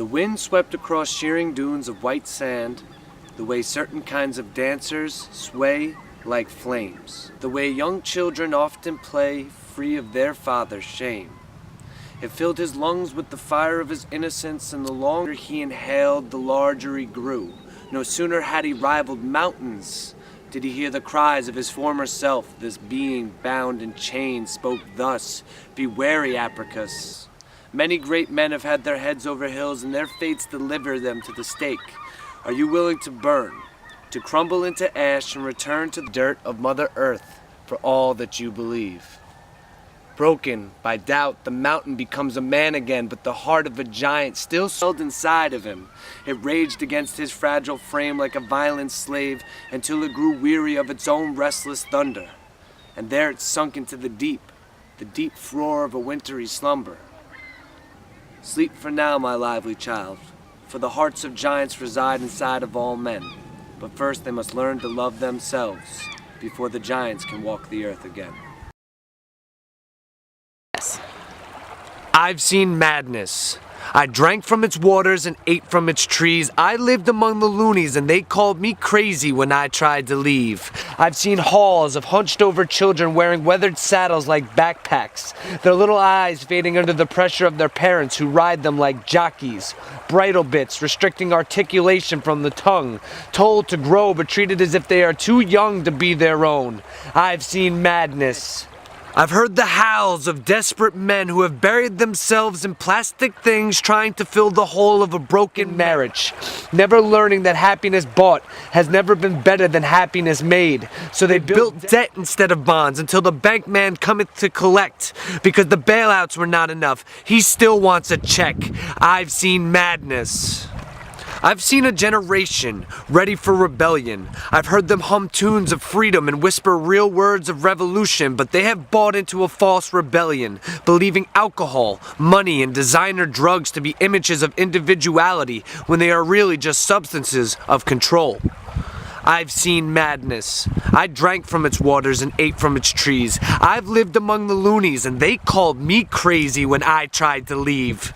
The wind swept across shearing dunes of white sand, the way certain kinds of dancers sway like flames, the way young children often play free of their father's shame. It filled his lungs with the fire of his innocence, and the longer he inhaled, the larger he grew. No sooner had he rivaled mountains did he hear the cries of his former self. This being bound in chains spoke thus: "Be wary, Apricus. Many great men have had their heads over hills, and their fates deliver them to the stake. Are you willing to burn, to crumble into ash, and return to the dirt of Mother Earth for all that you believe?" Broken by doubt, the mountain becomes a man again, but the heart of a giant still swelled inside of him. It raged against his fragile frame like a violent slave until it grew weary of its own restless thunder. And there it sunk into the deep roar of a wintry slumber. Sleep for now, my lively child, for the hearts of giants reside inside of all men. But first they must learn to love themselves before the giants can walk the earth again. I've seen madness. I drank from its waters and ate from its trees. I lived among the loonies and they called me crazy when I tried to leave. I've seen halls of hunched over children wearing weathered saddles like backpacks, their little eyes fading under the pressure of their parents who ride them like jockeys. Bridle bits restricting articulation from the tongue, told to grow but treated as if they are too young to be their own. I've seen madness. I've heard the howls of desperate men who have buried themselves in plastic things trying to fill the hole of a broken marriage, never learning that happiness bought has never been better than happiness made. So they built debt instead of bonds until the bank man cometh to collect. Because the bailouts were not enough, he still wants a check. I've seen madness. I've seen a generation ready for rebellion. I've heard them hum tunes of freedom and whisper real words of revolution, but they have bought into a false rebellion, believing alcohol, money, and designer drugs to be images of individuality when they are really just substances of control. I've seen madness. I drank from its waters and ate from its trees. I've lived among the loonies and they called me crazy when I tried to leave.